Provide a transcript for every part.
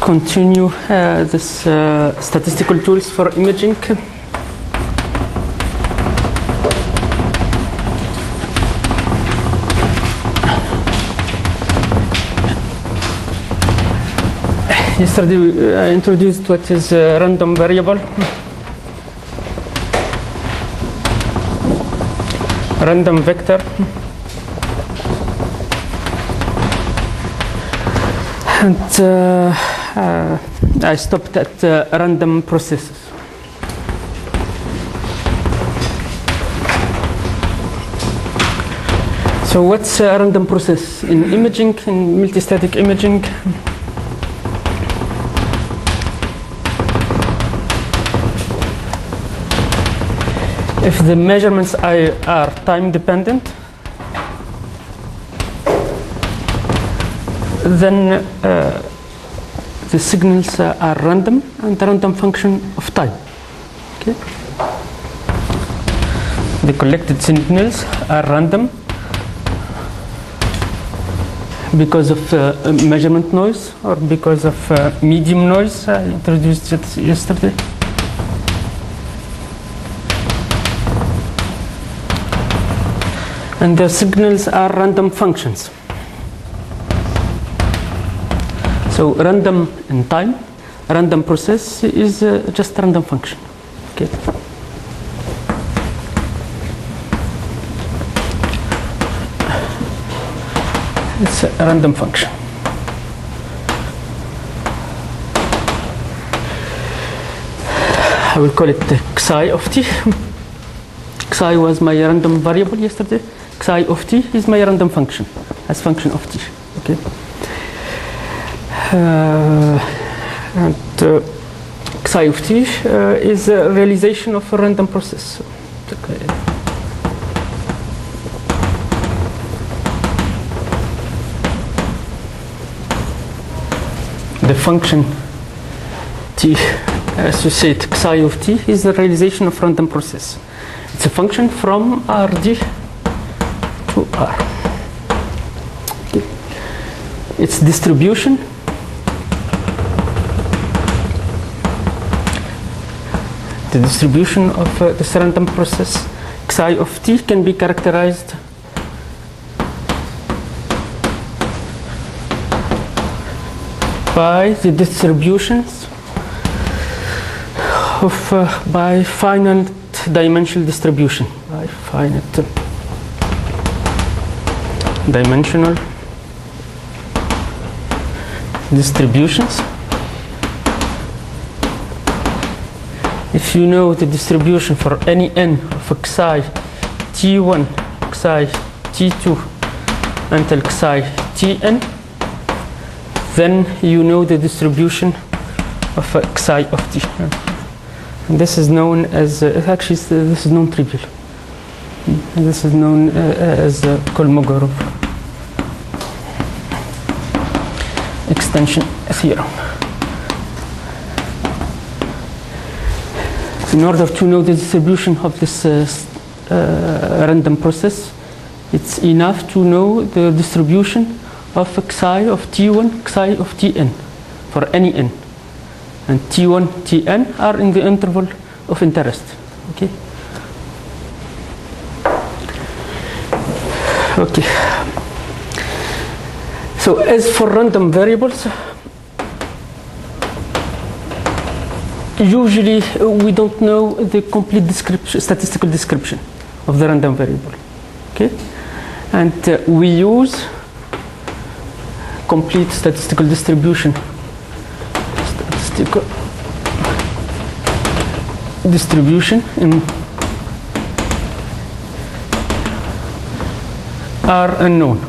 Continue this statistical tools for imaging. Yesterday I introduced what is a random variable, random vector, and I stopped at random processes. So what's a random process in imaging, in multistatic imaging? If the measurements are time dependent, then the signals are random and a random function of time. Okay? The collected signals are random because of measurement noise or because of medium noise. I introduced it yesterday. And the signals are random functions. So random in time, random process is just a random function. Okay. It's a random function. I will call it xi of t. Xi was my random variable yesterday. Xi of t is my random function as function of t. Okay. And xi of t is a realization of a random process. Okay. The function t associate xi of t is the realization of random process. It's a function from Rd to R. Okay. Its distribution the distribution of this random process xi of t can be characterized by the distributions of by finite dimensional distribution, by finite dimensional distributions. If you know the distribution for any n of xi t1, xi t2 until xi tn, then you know the distribution of xi of t. And this is known as actually this is non-trivial. This is known as Kolmogorov extension theorem. In order to know the distribution of this random process, it's enough to know the distribution of xi of t1, xi of tn for any n. And t1, tn are in the interval of interest. Okay. Okay. So as for random variables, usually we don't know the complete description, statistical description of the random variable. Okay. And we use complete statistical distribution. Distribution in are unknown.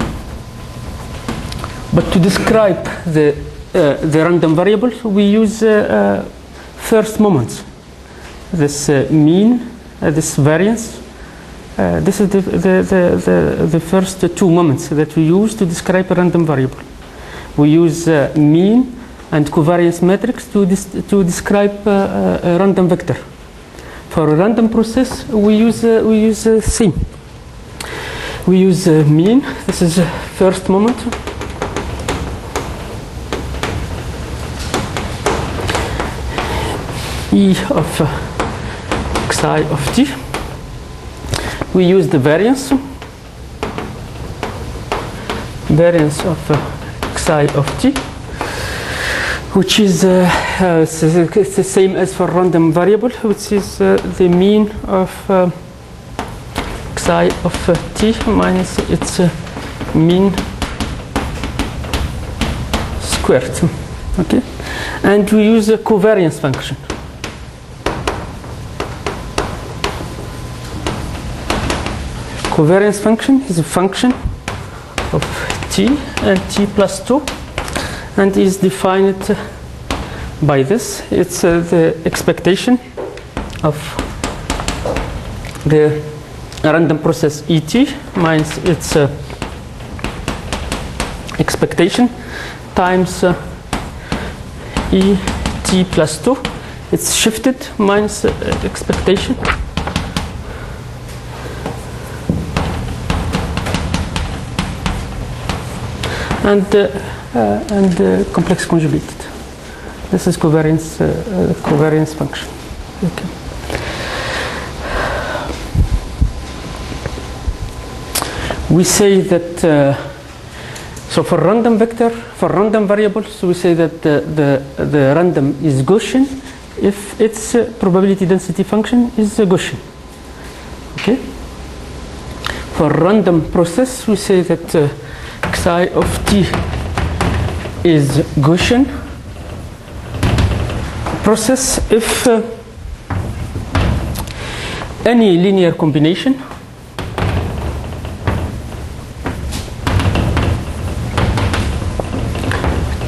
But to describe the random variable, we use first moments. This mean, this variance. This is the first two moments that we use to describe a random variable. We use mean and covariance matrix to describe a random vector. For a random process, we use same. We use mean. This is first moment. E of xi of t. We use the variance of xi of t, which is it's the same as for random variable, which is the mean of xi of t minus its mean squared. Okay, and we use a covariance function. Covariance function is a function of t and t plus 2, and is defined by this. It's the expectation of the random process et minus its expectation times et plus 2. It's shifted minus expectation. And complex conjugated. This is covariance function. Okay. We say that so for random vector, for random variables, we say that the random is Gaussian if its probability density function is Gaussian. Okay. For random process, we say that xi of t is Gaussian process if any linear combination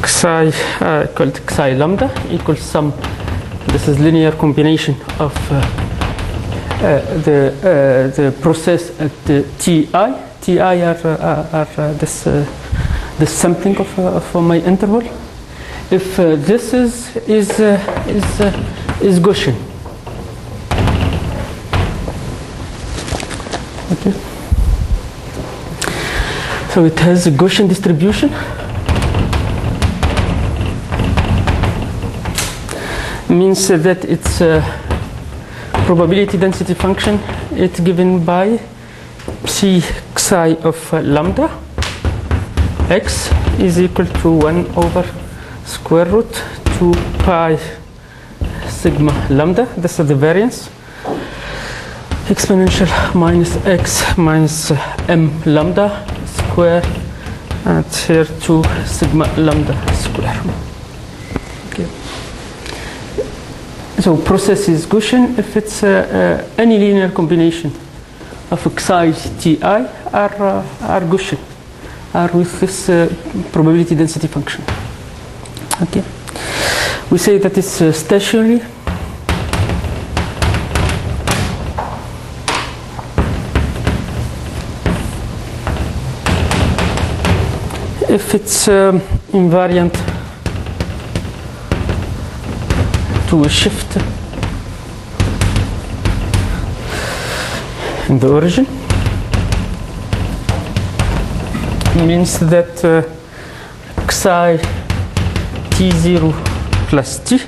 xi called xi lambda equals some, this is linear combination of the process at ti. Ti are this sampling of my interval. If this is Gaussian. Okay. So it has a Gaussian distribution. Means that its probability density function is given by psi xi of lambda x is equal to 1 over square root 2 pi sigma lambda. This is the variance. Exponential minus x minus m lambda square, and here 2 sigma lambda square. Okay. So process is Gaussian if it's any linear combination of xi ti are Gaussian, are with this probability density function. Okay. We say that it's stationary if it's invariant to a shift in the origin. Means that xi t0 plus t.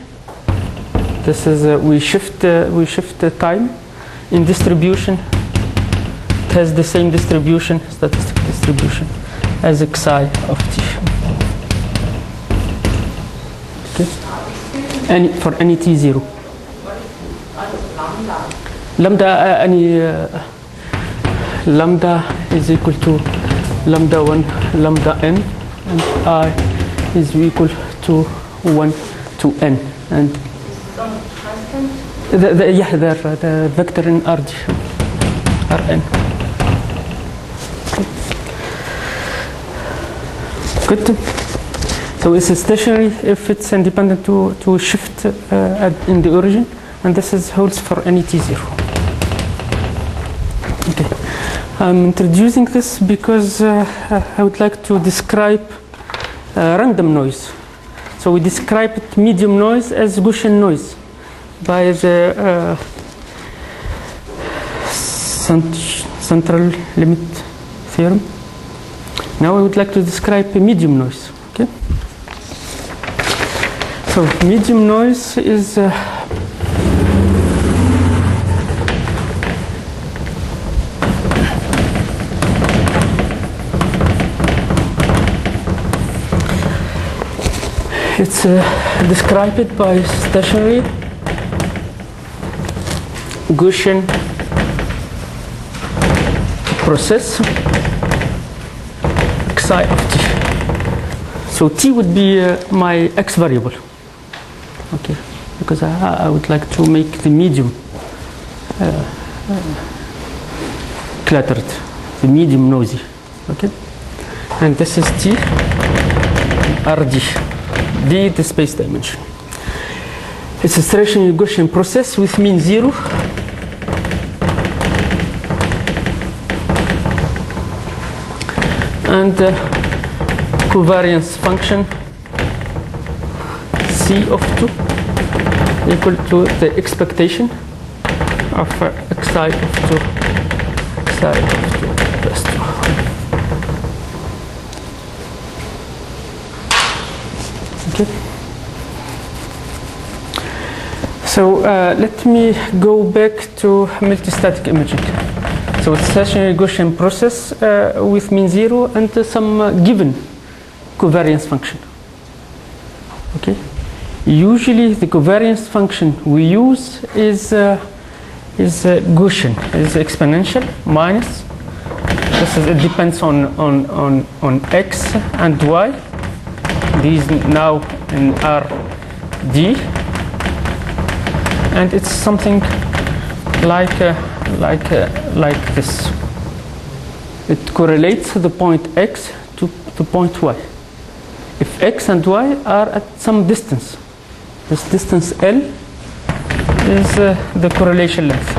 This is we shift the time in distribution. It has the same distribution, statistical distribution, as xi of t. Okay. For any t0. Lambda lambda is equal to lambda 1 lambda n, and I is equal to 1 to n, and the vector in Rn. Good. So it's stationary if it's independent to shift in the origin, and this holds for any t0. Okay. I'm introducing this because I would like to describe random noise. So we describe medium noise as Gaussian noise by the central limit theorem. Now I would like to describe a medium noise. Okay. So medium noise is It's described by stationary Gaussian process xi of t. So t would be my x variable, okay, because I would like to make the medium cluttered, the medium noisy, okay, and this is t, rd, d the space dimension. It's a stationary Gaussian process with mean 0 and covariance function c of 2 equal to the expectation of xi of 2, xi of 2 plus 2. Okay. So let me go back to multistatic imaging. So it's a stationary Gaussian process with mean 0 and some given covariance function. Okay. Usually the covariance function we use is Gaussian, is exponential minus. It depends on x and y. These now in Rd, and it's something like this. It correlates the point x to the point y. If x and y are at some distance, this distance L is the correlation length.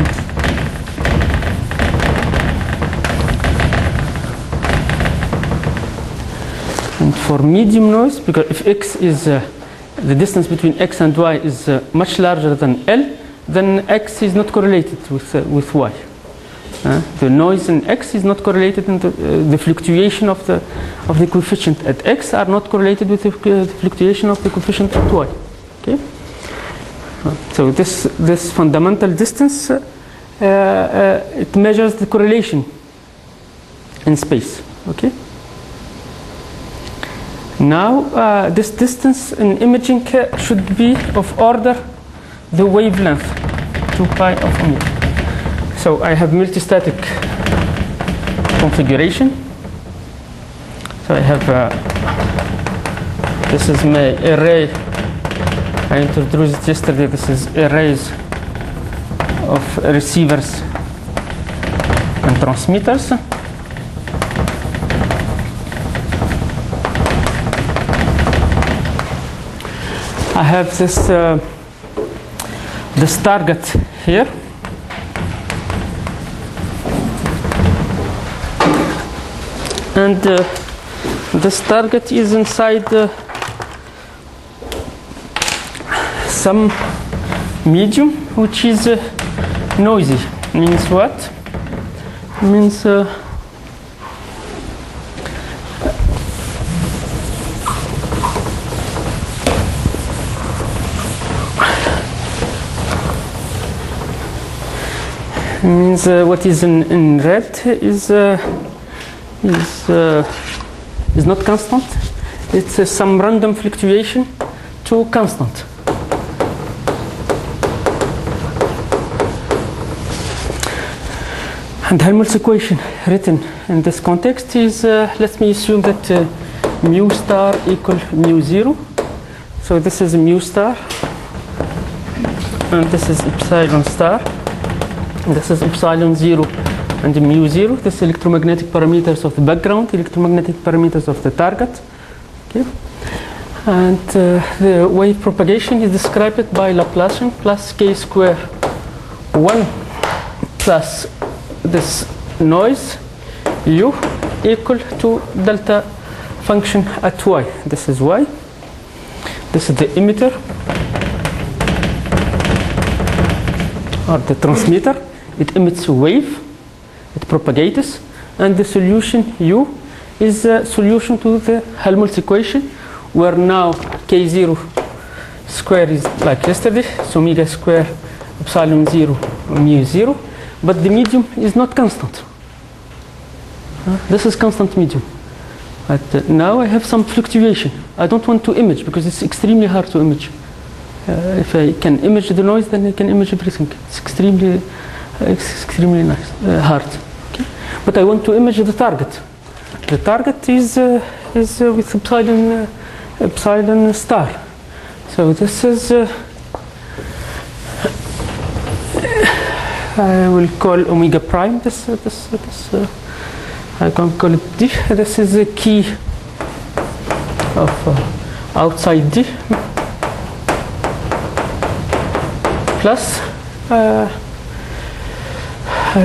And for medium noise, because if x is the distance between x and y is much larger than L, then x is not correlated with y. The noise in x is not correlated, and the fluctuation of the coefficient at x are not correlated with the fluctuation of the coefficient at y. Okay. So this fundamental distance it measures the correlation in space. Okay. Now this distance in imaging should be of order the wavelength 2 pi of omega. So I have multistatic configuration. So I have this is my array. I introduced yesterday. This is arrays of receivers and transmitters. I have this target here, and this target is inside some medium which is noisy. Means what? Means what is in red is not constant. It's some random fluctuation to constant. And Helmholtz equation written in this context is, let me assume that mu star equal mu 0. So this is mu star, and this is epsilon star. This is epsilon 0 and mu 0. This is electromagnetic parameters of the background, electromagnetic parameters of the target. Okay. And the wave propagation is described by Laplacian plus k square 1 plus this noise u equal to delta function at y. This is y. This is the emitter or the transmitter. It emits a wave, it propagates, and the solution u is a solution to the Helmholtz equation, where now k0 square is like yesterday, so omega square epsilon 0 mu 0, but the medium is not constant. This is constant medium. But now I have some fluctuation. I don't want to image because it's extremely hard to image. If I can image the noise, then I can image everything. It's extremely nice, hard. Okay? But I want to image the target. The target is with epsilon star. So this is I will call omega prime. This I can call it D. This is the key of outside D plus I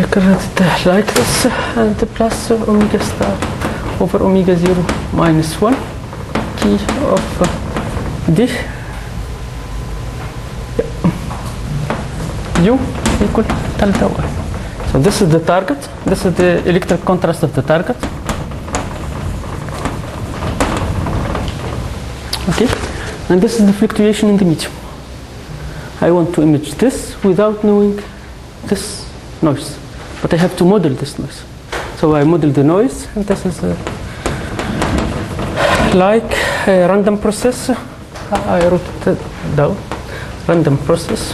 can write it like this, and plus omega star over omega 0 minus 1 key of D U equal delta Y. So this is the target. This is the electric contrast of the target. Okay, and this is the fluctuation in the medium. I want to image this without knowing this noise, but I have to model this noise. So I model the noise, and this is like a random process. I wrote it down. Random process,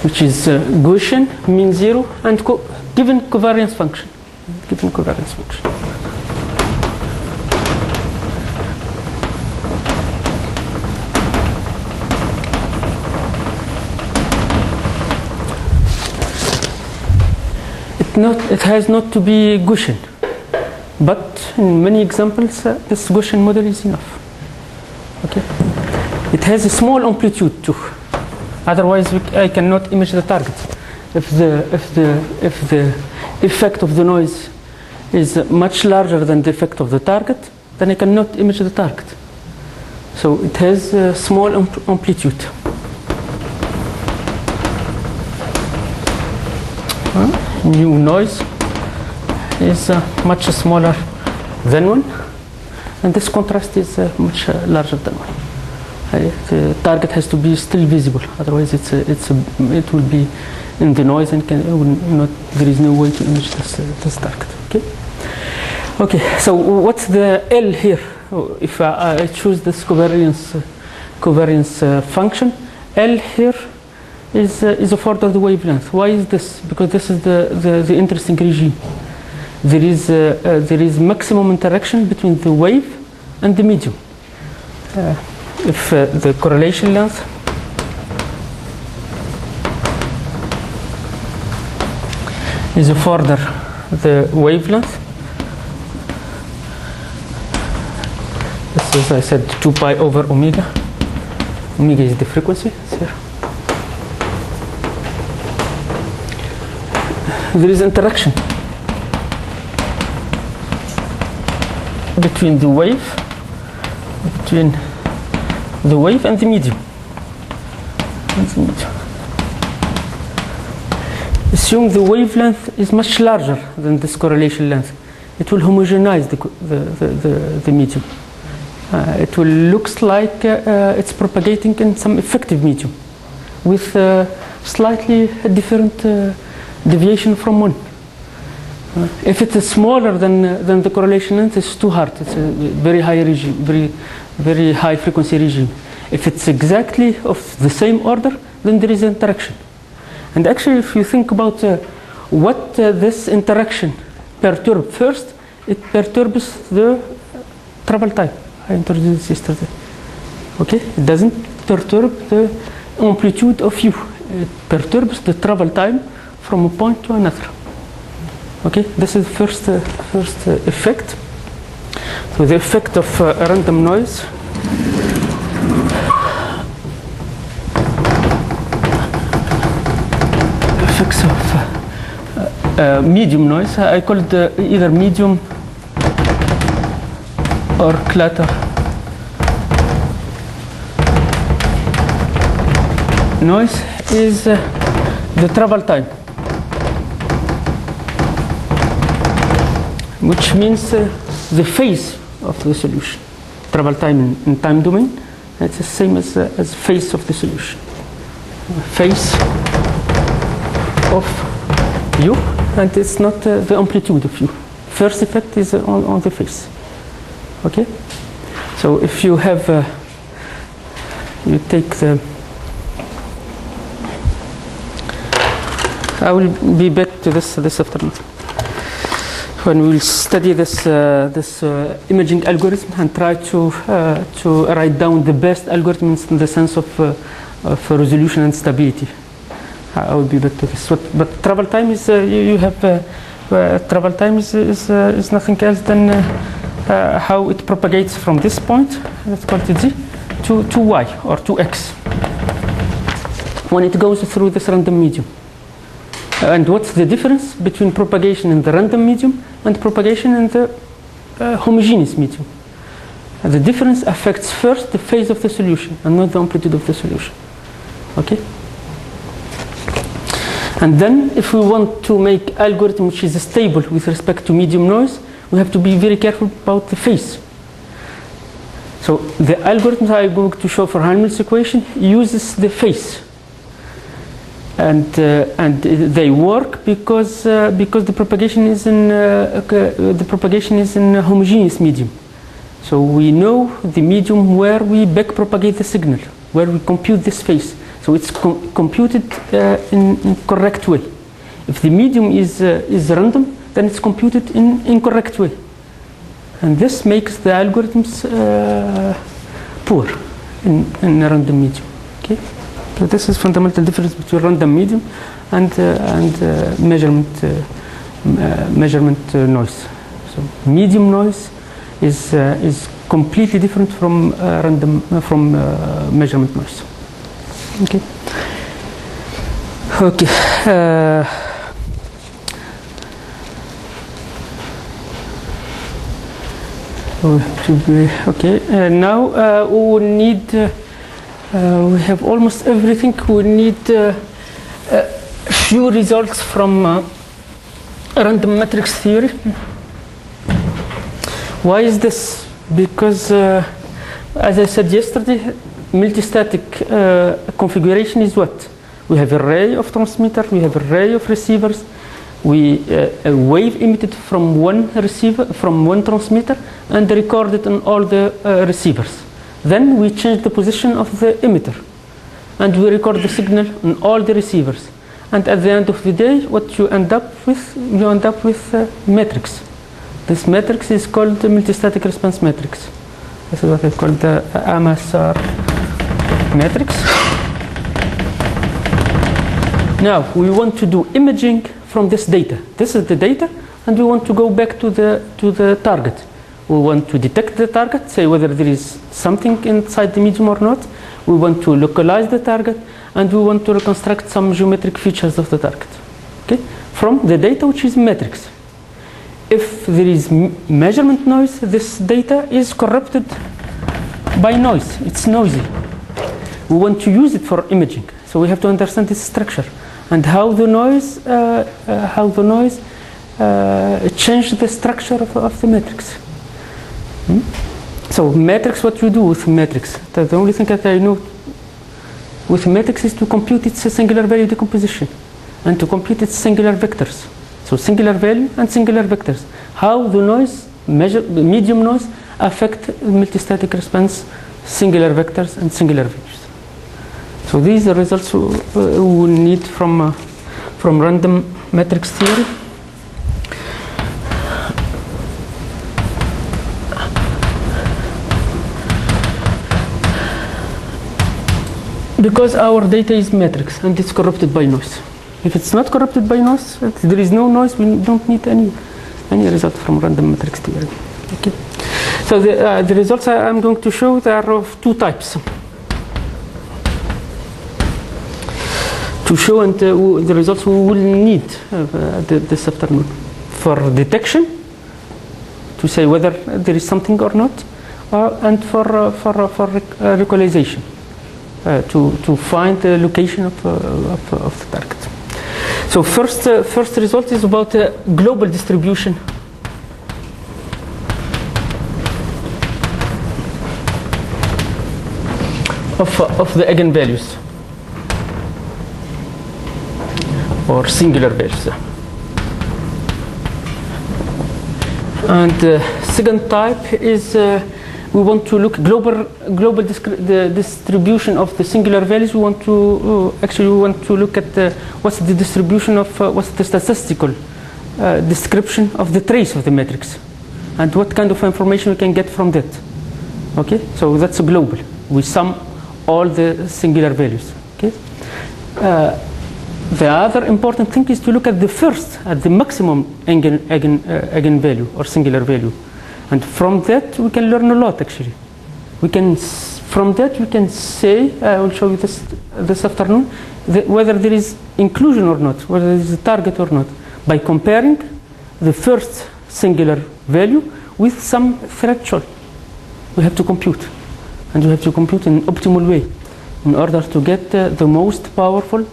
which is Gaussian, mean zero, and given covariance function. Given covariance function. It has not to be Gaussian, but in many examples, this Gaussian model is enough. Okay, it has a small amplitude too. Otherwise, I cannot image the target. If the effect of the noise is much larger than the effect of the target, then I cannot image the target. So it has a small amplitude. New noise is much smaller than 1, and this contrast is much larger than 1. The target has to be still visible, otherwise it will be in the noise and there is no way to image this target. Okay. So what's the L here? If I choose this covariance function, L here is of order the wavelength. Why is this? Because this is the interesting regime. There is maximum interaction between the wave and the medium. If the correlation length is of order the wavelength, this is, I said, 2 pi over omega. Omega is the frequency. It's here. There is interaction between the wave and the medium. Assume the wavelength is much larger than this correlation length. It will homogenize the medium. It will look like it's propagating in some effective medium with slightly different deviation from 1. If it is smaller than the correlation length, it's too hard. It's a very high regime, very high frequency regime. If it's exactly of the same order, then there is interaction. And actually, if you think about what this interaction perturbs first, it perturbs the travel time. I introduced this yesterday. Okay, it doesn't perturb the amplitude of U. It perturbs the travel time from a point to another. Okay, this is the first effect. So the effect of random noise effects of medium noise. I call it either medium or clutter noise is the travel time, which means the phase of the solution. Travel time in time domain, it's the same as phase of the solution. Phase of U, and it's not the amplitude of U. first effect is on the face. Okay? So if you have, you take the, I will be back to this afternoon when we will study this imaging algorithm and try to write down the best algorithms in the sense of resolution and stability. I will be back to this. But travel time is you have travel time is nothing else than how it propagates from this point, let's call it Z, to Y or to X when it goes through this random medium. And what's the difference between propagation in the random medium and propagation in the homogeneous medium? The difference affects first the phase of the solution and not the amplitude of the solution. Okay? And then if we want to make algorithm which is stable with respect to medium noise, we have to be very careful about the phase. So the algorithms I'm going to show for Helmholtz equation uses the phase. And they work because the propagation is in a homogeneous medium. So we know the medium where we backpropagate the signal, where we compute this phase. So it's computed in correct way. If the medium is random, then it's computed in incorrect way, and this makes the algorithms poor in a random medium. Okay. So this is fundamental difference between random medium and measurement noise. So medium noise is completely different from measurement noise. Okay. Okay. Okay. Now we will need. We have almost everything. We need a few results from random matrix theory. Why is this? Because, as I said yesterday, multistatic configuration is what? We have an array of transmitters, we have an array of receivers, a wave emitted from one receiver, from one transmitter, and recorded on all the receivers. Then we change the position of the emitter, and we record the signal on all the receivers. And at the end of the day, what you end up with? You end up with a matrix. This matrix is called the multistatic response matrix. This is what I call the AMSR matrix. Now we want to do imaging from this data. This is the data, and we want to go back to the target. We want to detect the target, say whether there is something inside the medium or not. We want to localize the target, and we want to reconstruct some geometric features of the target. Okay, from the data which is matrix. If there is measurement noise, this data is corrupted by noise. It's noisy. We want to use it for imaging, so we have to understand this structure and how the noise changed the structure of the matrix. So matrix, what you do with matrix? The only thing that I know with matrix is to compute its singular value decomposition and to compute its singular vectors. So singular value and singular vectors. How the noise, the medium noise, affect multistatic response, singular vectors and singular values. So these are results we need from random matrix theory. Because our data is matrix and it's corrupted by noise. If it's not corrupted by noise, there is no noise, we don't need any result from random matrix theory. Okay. So the results I'm going to show, they are of two types. To show and the results we will need this afternoon for detection, to say whether there is something or not, and for localization, to find the location of the target. So first result is about global distribution of the eigenvalues or singular values. And second type is we want to look global the distribution of the singular values. We want to actually we want to look at what's the distribution of what's the statistical description of the trace of the matrix, and what kind of information we can get from that. Okay, so that's a global. We sum all the singular values. Okay. The other important thing is to look at the maximum eigenvalue or singular value, and from that we can learn a lot. Actually, from that we can say, I will show you this afternoon, whether there is inclusion or not, whether there is a target or not, by comparing the first singular value with some threshold. We have to compute, and we have to compute in an optimal way in order to get the most powerful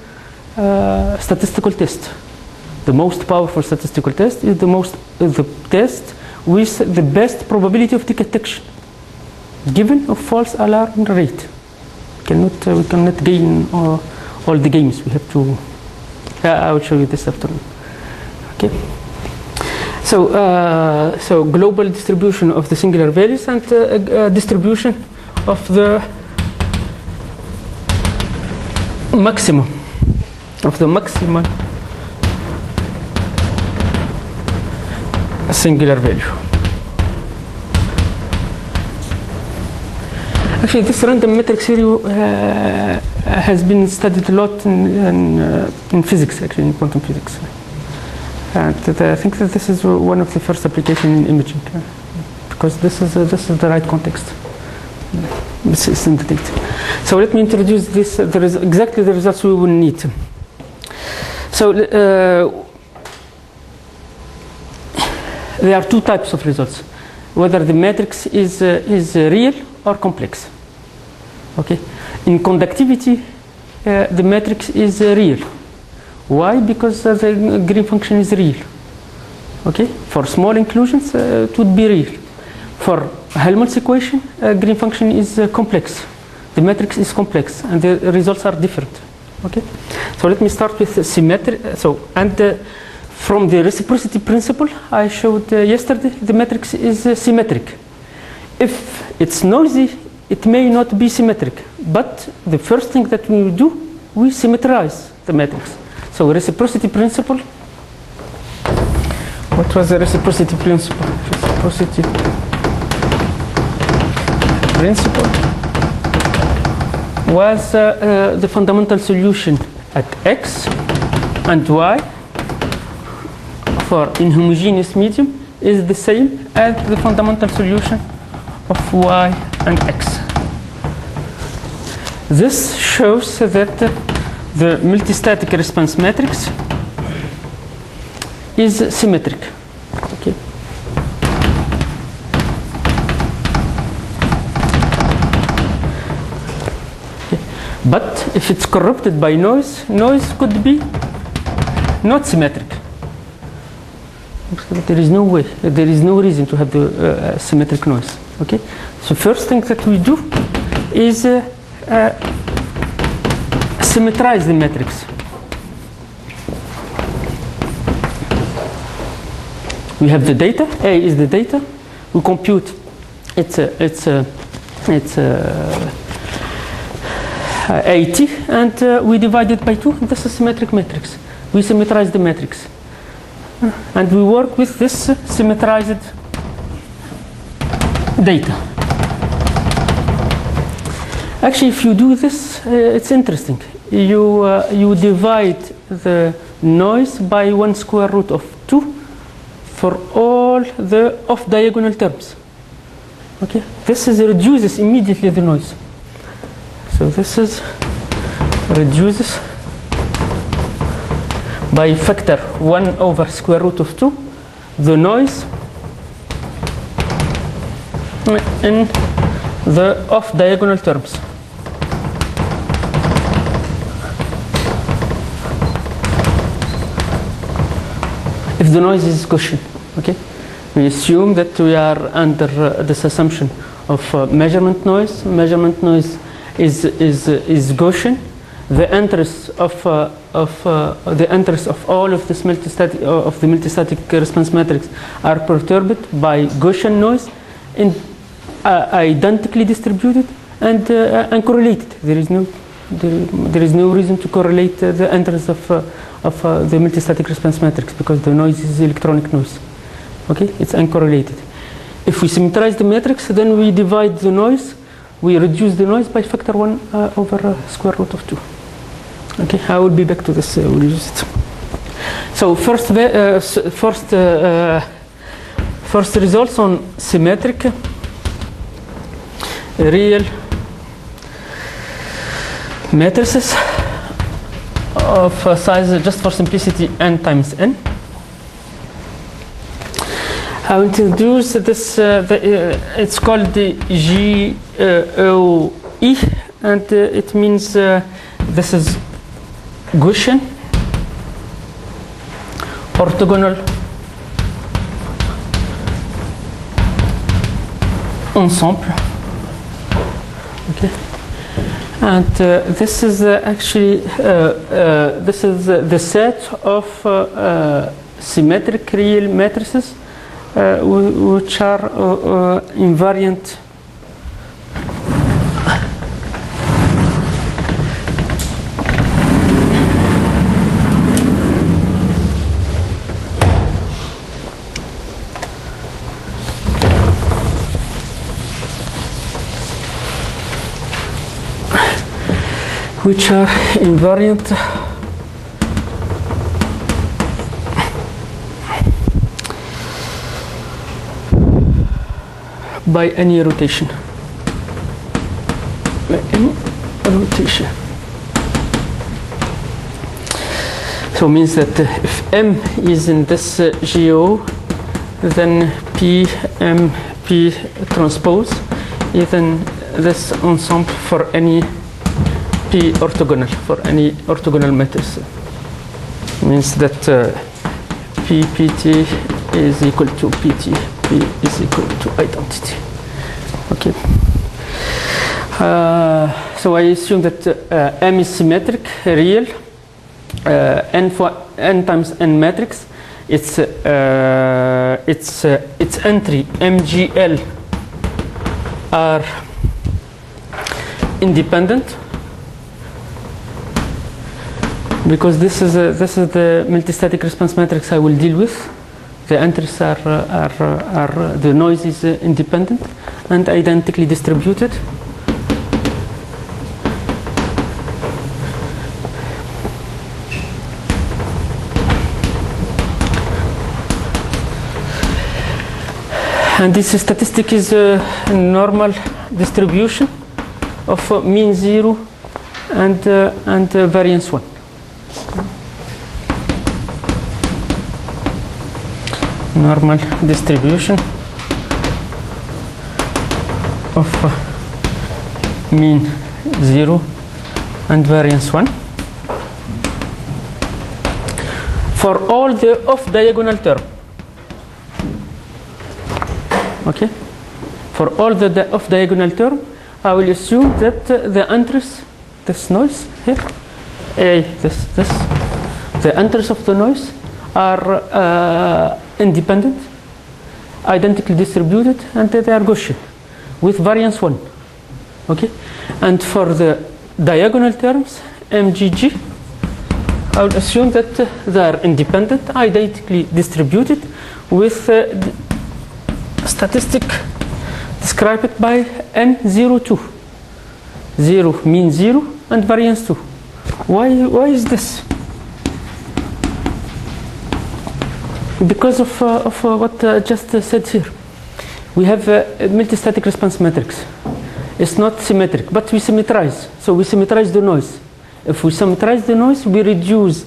statistical test. The most powerful statistical test is the test with the best probability of detection, given a false alarm rate. We cannot gain all the games. We have to. I will show you this afternoon. Okay. So global distribution of the singular values and distribution of the maximum singular value. Actually, this random matrix theory has been studied a lot in physics, actually in quantum physics. And I think that this is one of the first applications in imaging, because this is the right context. This is in the data. So let me introduce this. There is exactly the results we will need. So there are two types of results: whether the matrix is real or complex. Okay. In conductivity, the matrix is real. Why? Because the Green function is real. Okay. For small inclusions, it would be real. For Helmholtz equation, Green function is complex. The matrix is complex, and the results are different. Okay. So let me start with symmetry. From the reciprocity principle I showed yesterday, the matrix is symmetric. If it's noisy, it may not be symmetric. But the first thing that we do, we symmetrize the matrix. So reciprocity principle. What was the reciprocity principle? Reciprocity principle was the fundamental solution at x and y for inhomogeneous medium is the same as the fundamental solution of y and x. This shows that the multistatic response matrix is symmetric. Okay. But if it's corrupted by noise, noise could be not symmetric. There is no way, there is no reason to have the symmetric noise. Okay. So first thing that we do is symmetrize the matrix. We have the data. A is the data. We compute it's AT, and we divide it by 2. This is a symmetric matrix. We symmetrize the matrix, and we work with this symmetrized data. Actually, if you do this, it's interesting. You divide the noise by 1 square root of 2 for all the off-diagonal terms. Okay, this reduces immediately the noise. So this reduces by factor 1 over square root of 2 the noise in the off-diagonal terms. If the noise is Gaussian, okay, we assume that we are under this assumption of measurement noise. Measurement noise is Gaussian, the entries of all of this multistatic response matrix are perturbed by Gaussian noise and identically distributed and correlated. There is no reason to correlate the entries of the multistatic response matrix because the noise is electronic noise. Okay, it's uncorrelated. If we symmetrize the matrix, then we divide the noise. We reduce the noise by factor 1 over square root of 2. Okay, I will be back to this. We'll use it. So first results on symmetric real matrices of size, just for simplicity, n times n. I will introduce this. It's called the GOE, and it means this is Gaussian orthogonal ensemble. Okay, and this is actually this is the set of symmetric real matrices which are invariant by any rotation. So it means that if M is in this GO, then P transpose is in this ensemble for any P orthogonal, for any orthogonal matrix. Means that PT is equal to PT. P is equal to identity. Okay. So I assume that M is symmetric, real. N times n matrix. Its entry MGL are independent because this is the multistatic response matrix I will deal with. The entries are the noise is independent and identically distributed. And this statistic is a normal distribution of mean 0 and variance 1. Normal distribution of mean 0 and variance 1 for all the off-diagonal term. Okay, for all the off-diagonal term, I will assume that the entries, this noise here, the entries of the noise are independent, identically distributed, and they are Gaussian with variance 1. Okay, and for the diagonal terms, MGG, I would assume that they are independent, identically distributed, with statistic described by N02. 0 mean 0 and variance 2. Why is this? Because of what I just said here. We have a multistatic response matrix. It's not symmetric, but we symmetrize. So we symmetrize the noise. If we symmetrize the noise, we reduce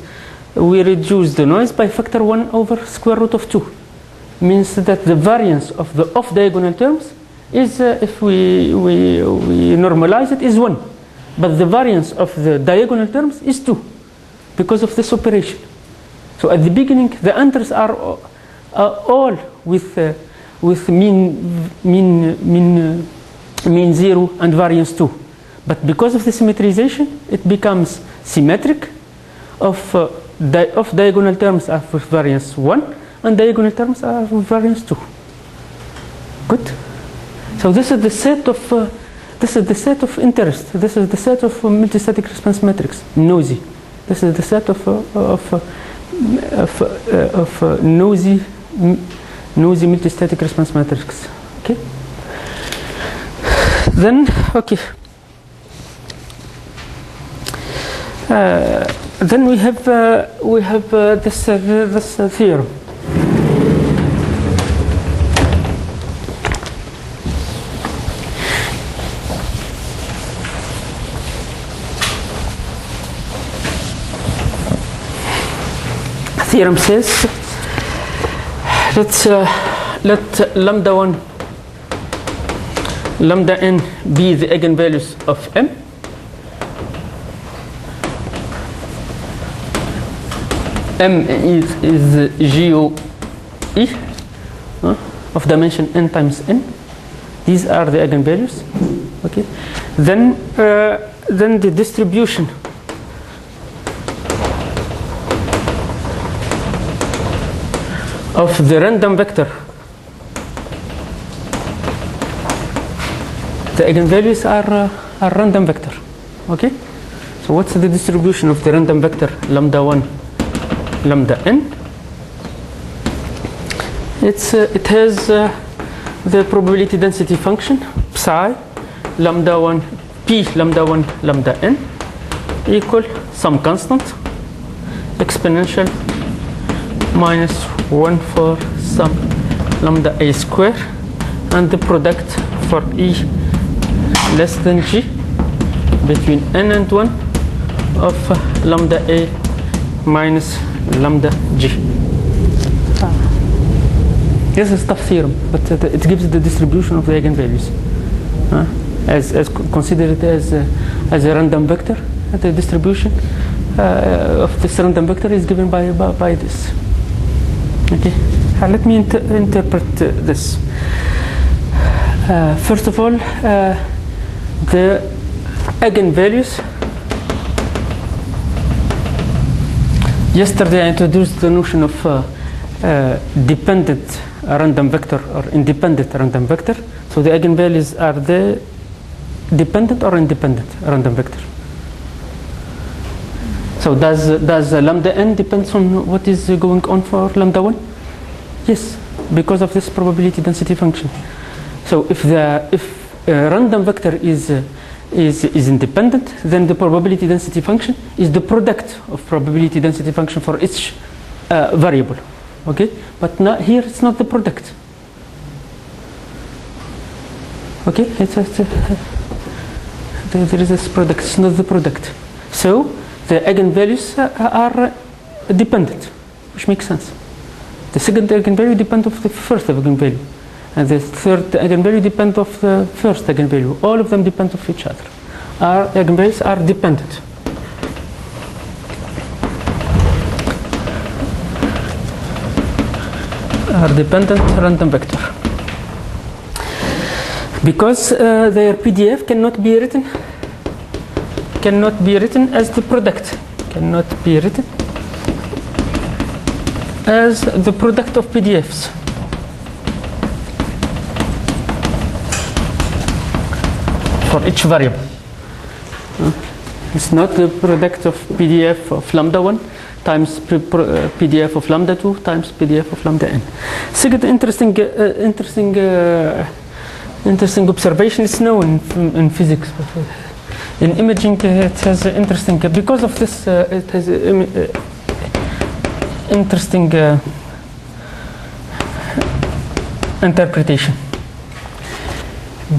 the noise by factor 1 over square root of 2. Means that the variance of the off-diagonal terms is, if we normalize it, is 1. But the variance of the diagonal terms is 2 because of this operation. So at the beginning, the entries are all with mean 0 and variance 2. But because of the symmetrization, it becomes symmetric of diagonal terms are with variance 1 and diagonal terms are with variance 2. Good. So this is the set of interest. This is the set of multistatic response matrix. Noisy. This is the set of noisy multistatic response matrix. Okay. Then okay. Then we have this theorem. Theorem says let lambda 1 lambda n be the eigenvalues of M. M is GOE of dimension n times n. These are the eigenvalues. Okay. Then the distribution of the random vector. The eigenvalues are random vector. Okay. So what's the distribution of the random vector lambda 1 lambda n? It has the probability density function psi lambda 1 p lambda 1 lambda n equal some constant exponential minus 1 for some lambda a square, and the product for e less than g between n and 1 of lambda a minus lambda g. This is a tough theorem, but it gives the distribution of the eigenvalues. As consider it as a random vector. The distribution of this random vector is given by this. Okay. Let me interpret this. First of all, the eigenvalues. Yesterday I introduced the notion of dependent random vector or independent random vector. So the eigenvalues are the dependent or independent random vector. So does lambda n depends on what is going on for lambda 1? Yes, because of this probability density function. So if a random vector is independent, then the probability density function is the product of probability density function for each variable. Okay, but not here. It's not the product. Okay, there is this product. It's not the product. So the eigenvalues are dependent, which makes sense. The second eigenvalue depends on the first eigenvalue, and the third eigenvalue depends on the first eigenvalue. All of them depend on each other. Our eigenvalues are dependent. Are dependent random vector. Because their PDF cannot be written as the product. Cannot be written as the product of PDFs. For each variable. It's not the product of PDF of lambda 1 times PDF of lambda 2 times PDF of lambda n. Second interesting observation is known in physics. In imaging, it has interesting, because of this, it has interesting interpretation.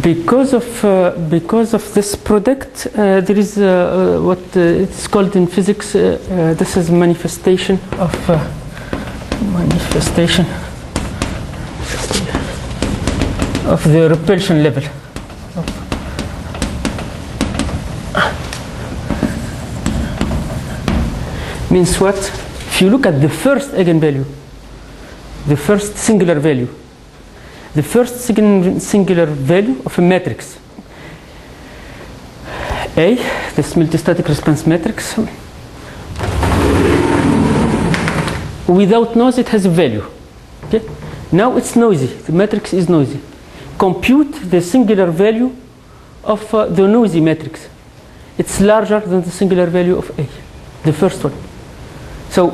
Because of this product, there is what it's called in physics. This is manifestation of the repulsion level. Means what? If you look at the first eigenvalue, the first singular value, of a matrix, A, this multistatic response matrix. Without noise, it has a value. Okay? Now it's noisy. The matrix is noisy. Compute the singular value of the noisy matrix. It's larger than the singular value of A, the first one. So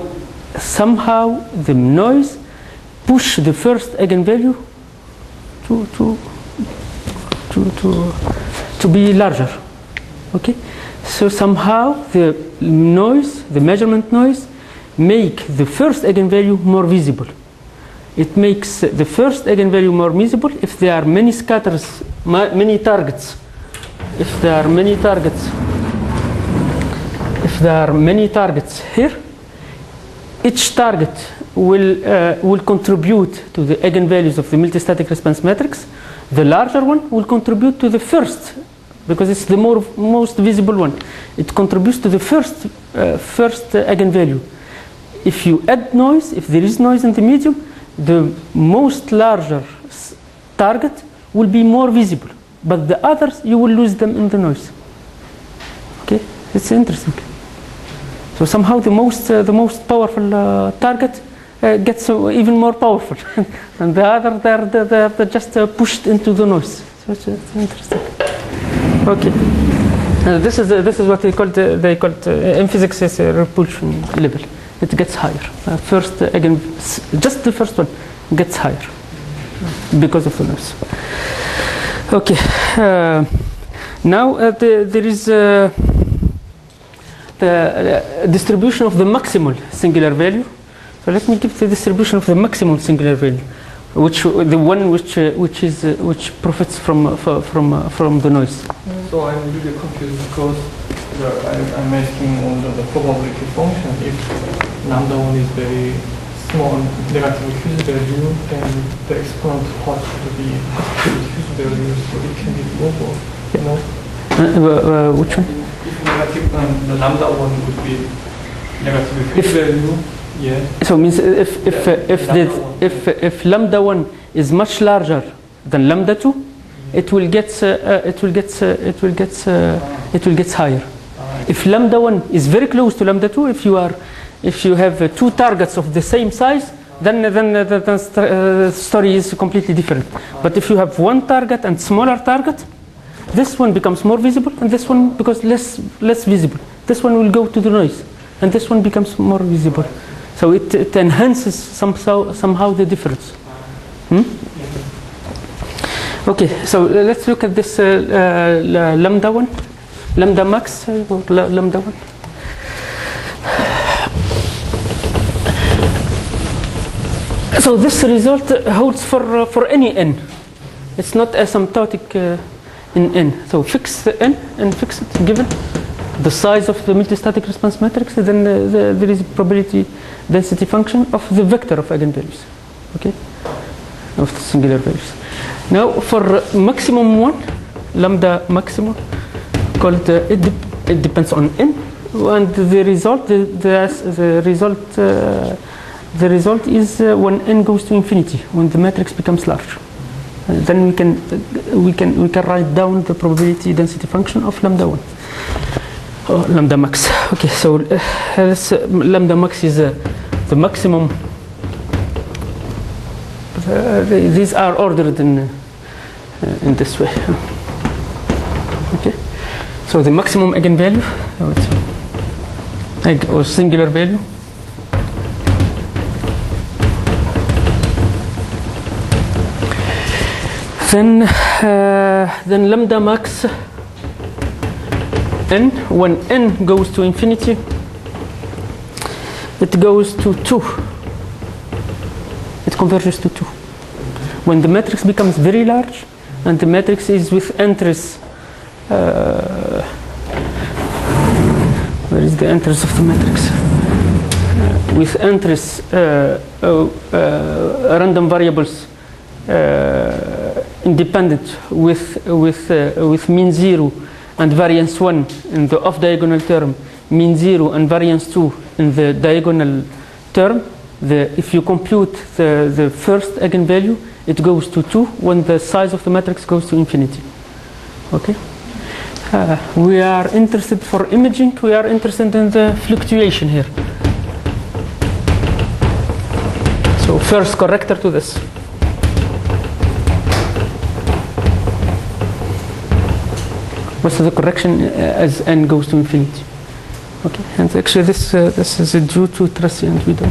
somehow the noise push the first eigenvalue to be larger. Okay? So somehow the noise, the measurement noise, make the first eigenvalue more visible. It makes the first eigenvalue more visible if there are many scatters, many targets. If there are many targets here, each target will contribute to the eigenvalues of the multistatic response matrix. The larger one will contribute to the first, because it's the most visible one. It contributes to the first eigenvalue. If you add noise, if there is noise in the medium, the most larger target will be more visible, but the others you will lose them in the noise. Okay, it's interesting. So somehow the most powerful target gets even more powerful, and the other they're just pushed into the noise. So it's interesting. Okay, this is what they called in physics is a repulsion level. It gets higher. First, again, just the first one gets higher because of the noise. Okay. Now there is the distribution of the maximal singular value. So let me give the distribution of the maximum singular value, which profits from the noise. So I'm really confused because I'm asking on the probability function. If lambda 1 is very small negative Hughes value, then the exponent has to be positive Hughes value, so it can be global. No? Which one? If negative, the lambda 1 would be negative Hughes value. Yeah. So means if lambda 1 is much larger than lambda 2, it will get higher. If lambda 1 is very close to lambda 2, if you have two targets of the same size, then the story is completely different. But if you have one target and smaller target, this one becomes more visible, and this one becomes less visible. This one will go to the noise, and this one becomes more visible. So it enhances somehow the difference. Okay, so let's look at this lambda 1, lambda max, or lambda 1. So this result holds for any n. It's not asymptotic in n. So fix the n and fix it given the size of the multistatic response matrix, then there is a probability density function of the vector of eigenvalues, okay, of the singular values. Now for maximum one, lambda maximum, called it depends on n, and the result is when n goes to infinity, when the matrix becomes large. Then we can write down the probability density function of lambda 1. Oh, lambda max. Okay, so lambda max is the maximum. These are ordered in this way. Okay, so the maximum eigenvalue, or singular value, then lambda max n, when n goes to infinity, it goes to 2. It converges to 2. When the matrix becomes very large, and the matrix is with entries, where is the entries of the matrix? With entries, random variables independent with mean 0 and variance 1 in the off-diagonal term, mean 0 and variance 2 in the diagonal term. If you compute the first eigenvalue, it goes to 2 when the size of the matrix goes to infinity. Okay. We are interested for imaging, we are interested in the fluctuation here. So first corrector to this. What's the correction as n goes to infinity? Okay, and actually this is due to Tracy and Vidal.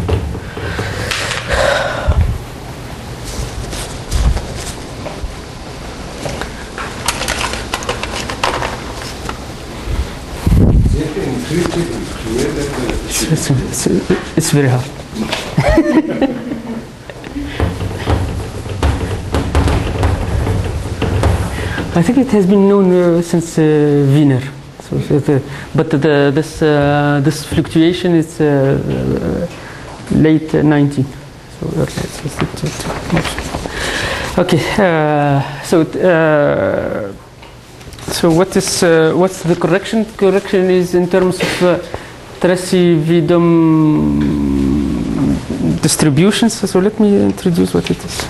It's very hard. I think it has been known since Wiener. So, this fluctuation is late 19. So okay. So what's the correction? Correction is in terms of Tracy-Vidom distributions. So let me introduce what it is.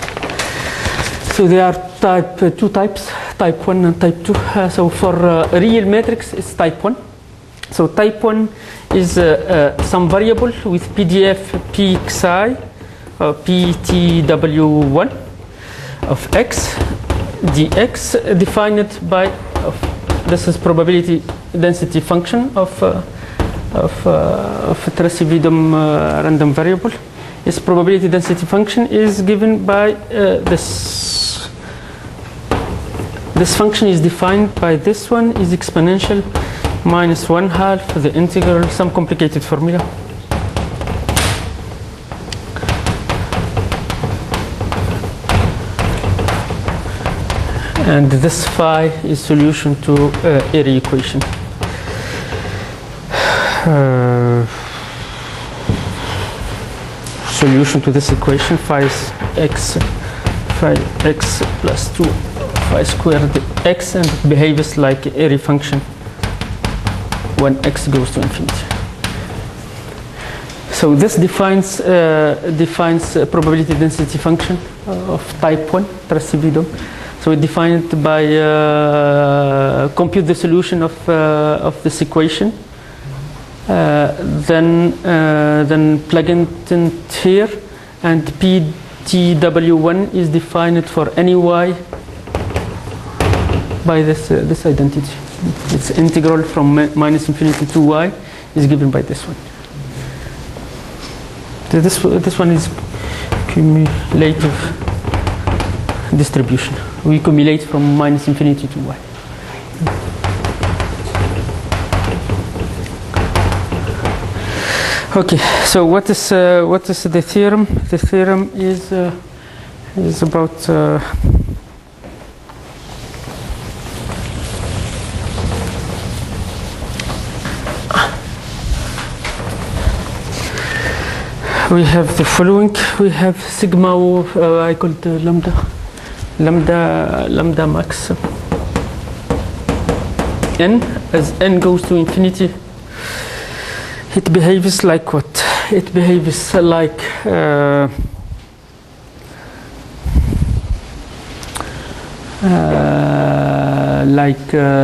So there are two types, type 1 and type 2. So for real matrix, it's type 1. So type 1 is some variable with PDF pxi, ptw1 of x dx defined by, this is probability density function of Tracy-Vidom random variable. Its probability density function is given by this. This function is defined by this one is exponential minus 1/2 the integral, some complicated formula. And this phi is solution to Airy equation. Solution to this equation, phi is x plus 2 phi squared x, and it behaves like Airy function when x goes to infinity. So this defines probability density function of type 1 Tracy-Vidom. So we define it by compute the solution of this equation. Then plug it in here, and PTW1 is defined for any y by this identity. Its integral from minus infinity to y is given by this one. This one is cumulative distribution. We cumulate from minus infinity to y. Okay, so what is the theorem? The theorem is about we have the following. We have sigma of I call it lambda max n. As n goes to infinity, it behaves like what? It behaves like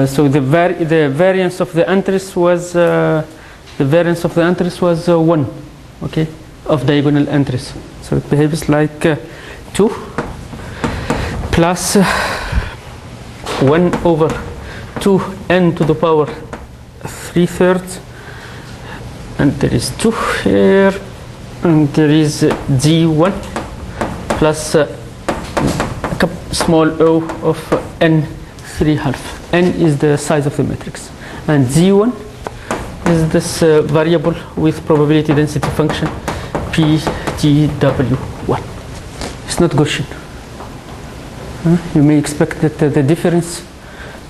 so the variance of the entries was 1, okay, of diagonal entries. So it behaves like 2 plus 1 over 2n to the power 3/3. And there is 2 here, and there is d1 plus a small o of n 3/2. N is the size of the matrix, and z1 is this variable with probability density function ptw1. It's not Gaussian. You may expect that the difference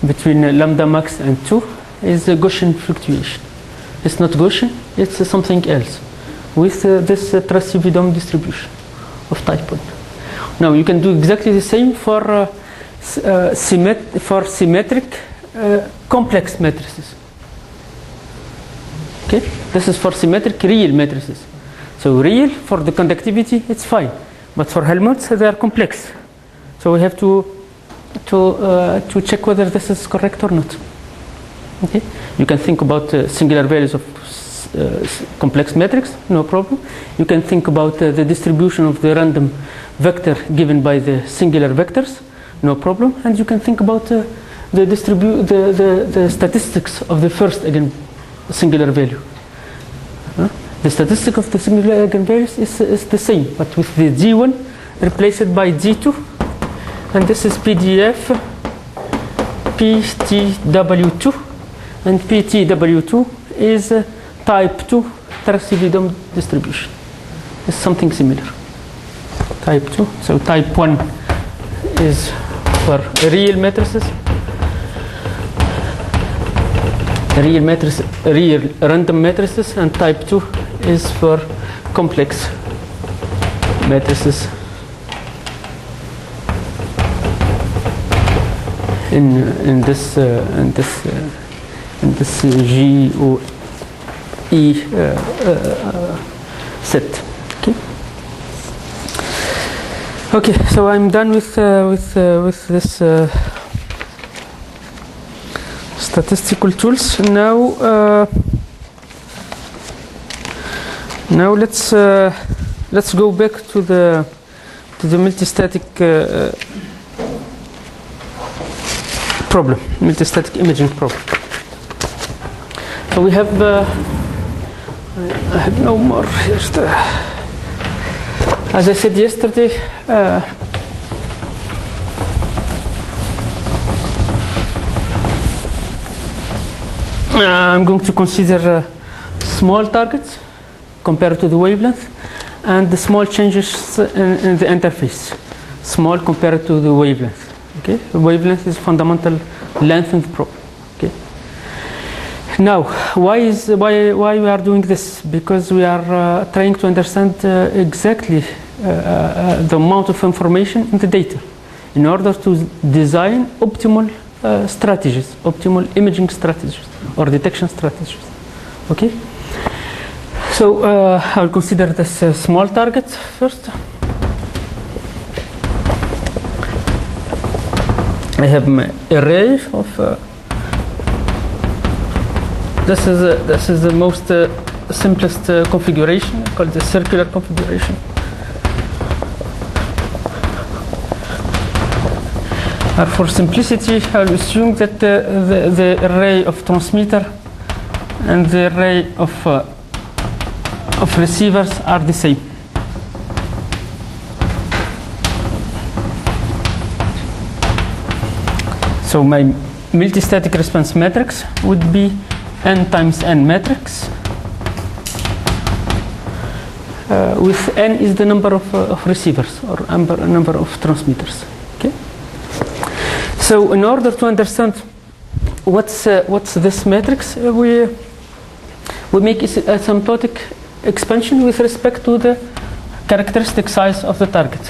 between lambda max and 2 is a Gaussian fluctuation. It's not Gaussian, it's something else with this Tracy-Vidom distribution of type 1. Now you can do exactly the same for symmetric complex matrices. Okay, this is for symmetric real matrices. So real, for the conductivity, it's fine, but for Helmholtz they are complex. So we have to check whether this is correct or not. Okay, you can think about singular values of complex matrix, no problem. You can think about the distribution of the random vector given by the singular vectors, no problem. And you can think about the statistics of the first singular value. The statistic of the singular eigenvalues is the same, but with the G1 replaced by G2, and this is PDF PTW2, and PTW2 is type 2 Tarski-Vidom distribution. It's something similar. Type 2. So type 1 is for real matrices, real random matrices, and type 2 is for complex matrices in this GOE set. Okay, so I'm done with this statistical tools. Now let's go back to the multistatic problem, multistatic imaging problem. So we have I have no more. Here's the, as I said yesterday, I'm going to consider small targets compared to the wavelength, and the small changes in the interface. Small compared to the wavelength. Okay, the wavelength is fundamental length in the problem. Okay. Now, why we are doing this? Because we are trying to understand exactly the amount of information in the data in order to design optimal strategies, optimal imaging strategies or detection strategies. Okay. So I will consider this small target first. I have my array of. This is the most simplest configuration, called the circular configuration. For simplicity, I will assume that the array of transmitter and the array of receivers are the same. So my multistatic response matrix would be n times n matrix, with n is the number of receivers or number of transmitters. Okay. So in order to understand what's this matrix, we make asymptotic expansion with respect to the characteristic size of the target.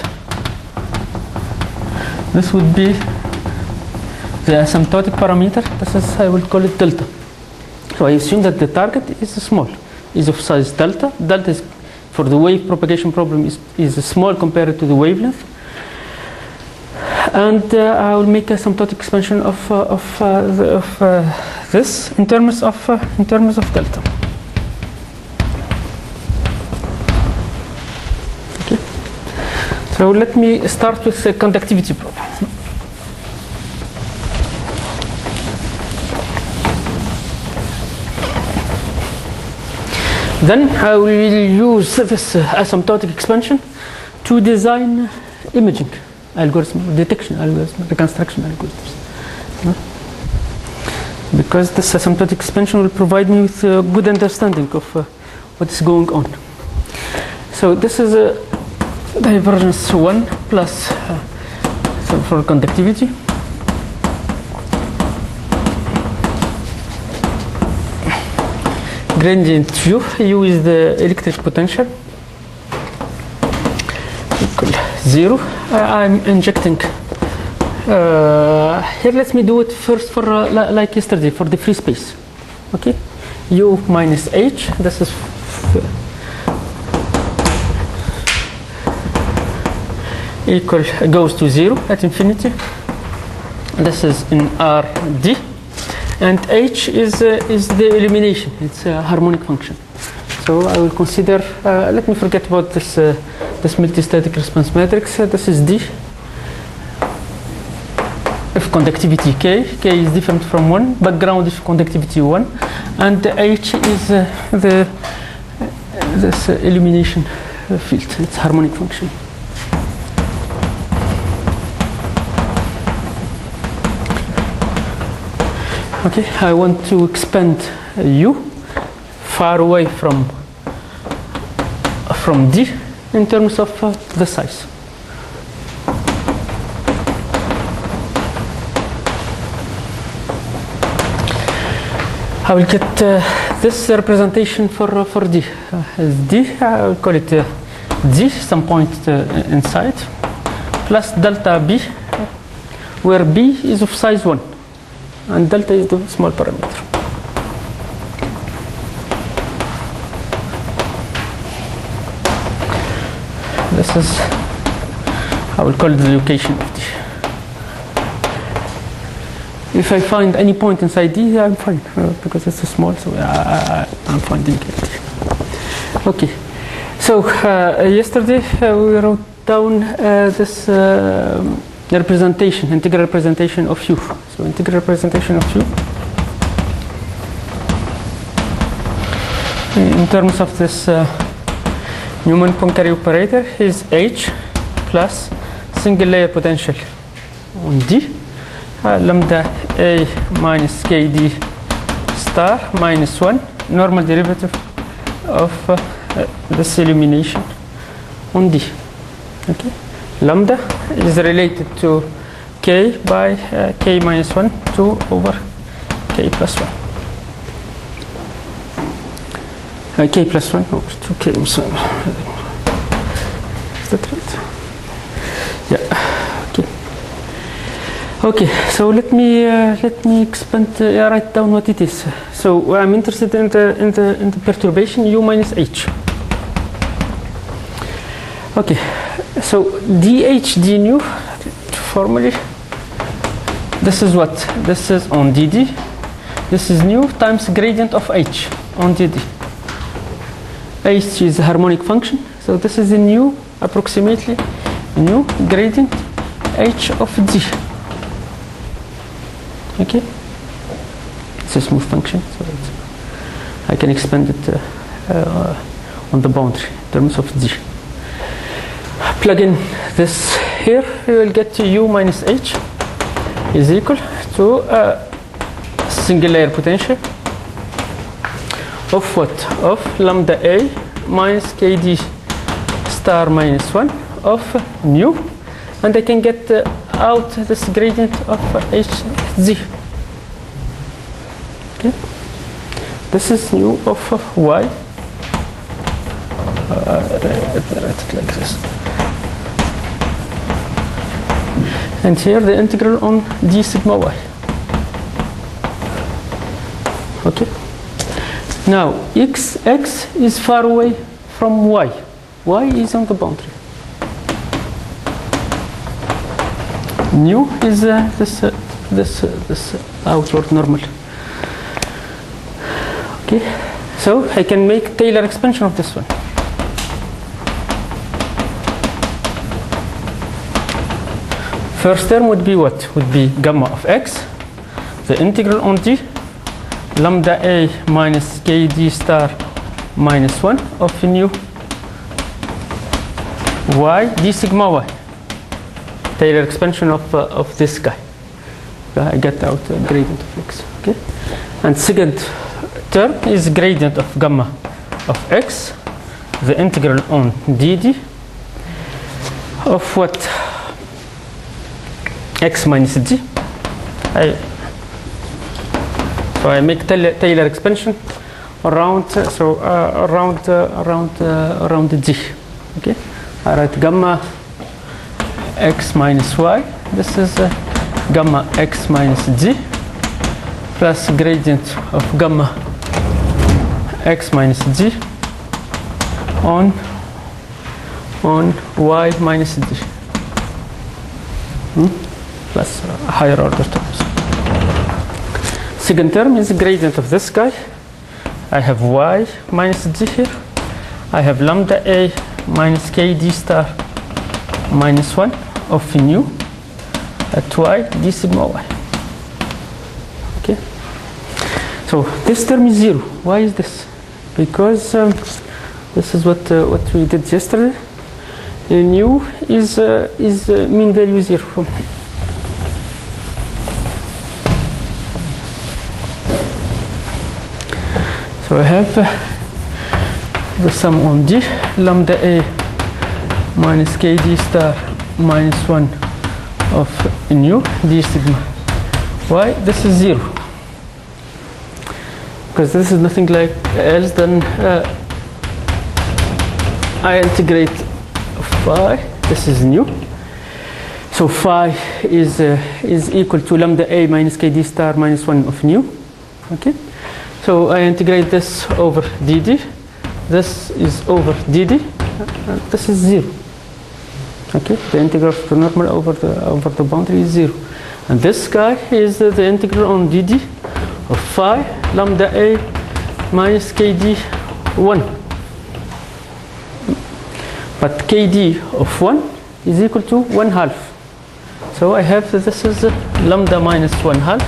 This would be the asymptotic parameter. This is, I will call it delta. So I assume that the target is small, is of size delta. Delta is, for the wave propagation problem, is small compared to the wavelength. And I will make a asymptotic expansion of this in terms of delta. Okay. So let me start with the conductivity problem. Then I will use this asymptotic expansion to design imaging algorithm, detection algorithm, reconstruction algorithms. Because this asymptotic expansion will provide me with a good understanding of what is going on. So this is a divergence 1 plus so for conductivity. Gradient U is the electric potential, equal 0. I'm injecting, here let me do it first for, like yesterday, for the free space. Okay, U minus H, this is equal, goes to 0 at infinity. This is in RD. and h is the elimination. It's a harmonic function. So I will consider. Let me forget about this this multistatic response matrix. This is D. If conductivity k is different from 1, background is conductivity 1, and h is this illumination field. It's harmonic function. Okay, I want to expand U far away from D in terms of the size. I will get this representation for D. As D, I will call it D, some point inside, plus delta B, where B is of size 1, and delta is the small parameter. This is, I will call it the location of D. If I find any point inside D, I'm fine, because it's small, so I'm finding it. Okay, so yesterday we wrote down this representation, integral representation of U. So integral representation of U in terms of this Newman-Poincaré operator is H plus single layer potential on D. Lambda A minus KD star minus 1 normal derivative of this illumination on D. Okay, lambda is related to K by K minus 1 2 over K plus 1. K plus 1 over 2K minus 1. Is that right? Yeah. Okay, so let me expand, write down what it is. So I'm interested in the perturbation U minus H. Okay, so dH d nu formally. This is what? This is on dd. This is nu times gradient of H on dd. H is a harmonic function, so this is the nu approximately nu gradient H of D. Okay, it's a smooth function, so I can expand it on the boundary in terms of D. Plug in this here, you will get to U minus H is equal to single layer potential of what? Of lambda A minus KD star minus 1 of nu, and I can get out this gradient of Hz. Okay, this is nu of y. Write it like this. And here the integral on d sigma y. Okay. Now x is far away from y. Y is on the boundary. Nu is this outward normal. Okay, so I can make Taylor expansion of this one. First term would be what? Would be gamma of x, the integral on d, lambda a minus kd star minus 1 of nu y d sigma y. Taylor expansion of this guy. I get out a gradient of x. Okay, and second term is gradient of gamma of x, the integral on dd of what? X minus d. So I make Taylor expansion around around d. Okay, I write gamma x minus y. This is gamma x minus d plus gradient of gamma x minus d on y minus d. Plus higher order terms. Second term is the gradient of this guy. I have y minus d here. I have lambda a minus kd star minus 1 of nu at y d sigma y. Okay. So this term is 0. Why is this? Because this is what we did yesterday. Nu is mean value 0. So I have the sum on D, lambda A minus kd star minus 1 of nu d sigma y. This is 0. Because this is nothing like else than I integrate phi. This is nu. So phi is equal to lambda A minus kd star minus 1 of nu. Okay. So I integrate this over dd. This is over dd. This is 0. Okay. The integral of the normal over the boundary is 0. And this guy is the integral on dd of phi lambda A minus kd 1. But kd of 1 is equal to 1/2. So I have this is lambda minus 1/2,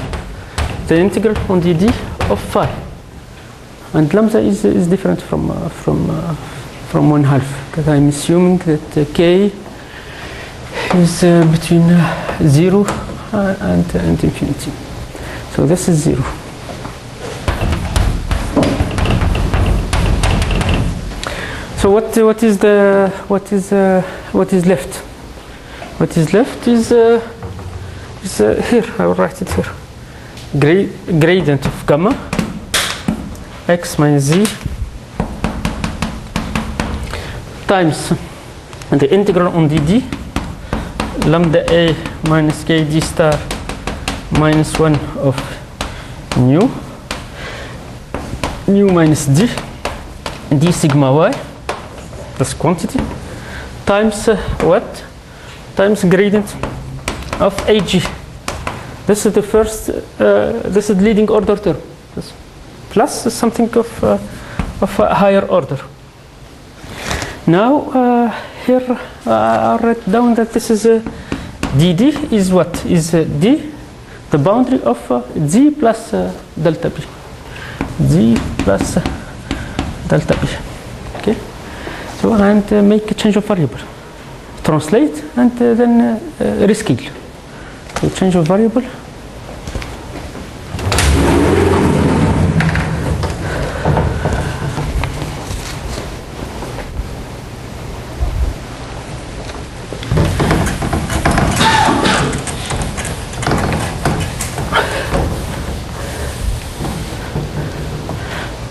the integral on dd of phi. And lambda is different from 1/2, because I'm assuming that k is between 0 and infinity. So this is 0. So what is left? What is left is here. I will write it here. Gradient of gamma x minus z times the integral on dd lambda a minus kd star minus 1 of nu minus d sigma y, this quantity, times what? Times gradient of ag. This is the first, this is leading order term. This plus something of a higher order. Now here I'll write down that this is dd is what? Is d, the boundary of z plus delta b. Z plus delta b. Okay. So and make a change of variable. Translate and then rescale. So change of variable.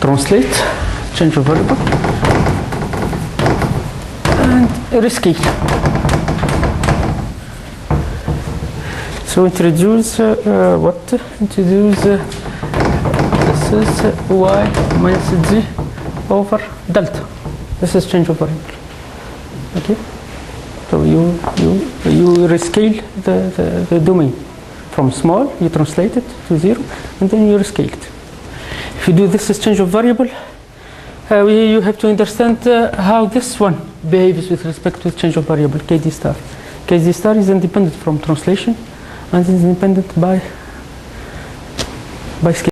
Translate, change of variable, and rescale. So introduce what? Introduce this is y minus z over delta. This is change of variable. Okay. So you rescale the domain from small. You translate it to 0, and then you rescale it. If you do this change of variable, you have to understand how this one behaves with respect to change of variable kd star. Kd star is independent from translation and is independent by scale.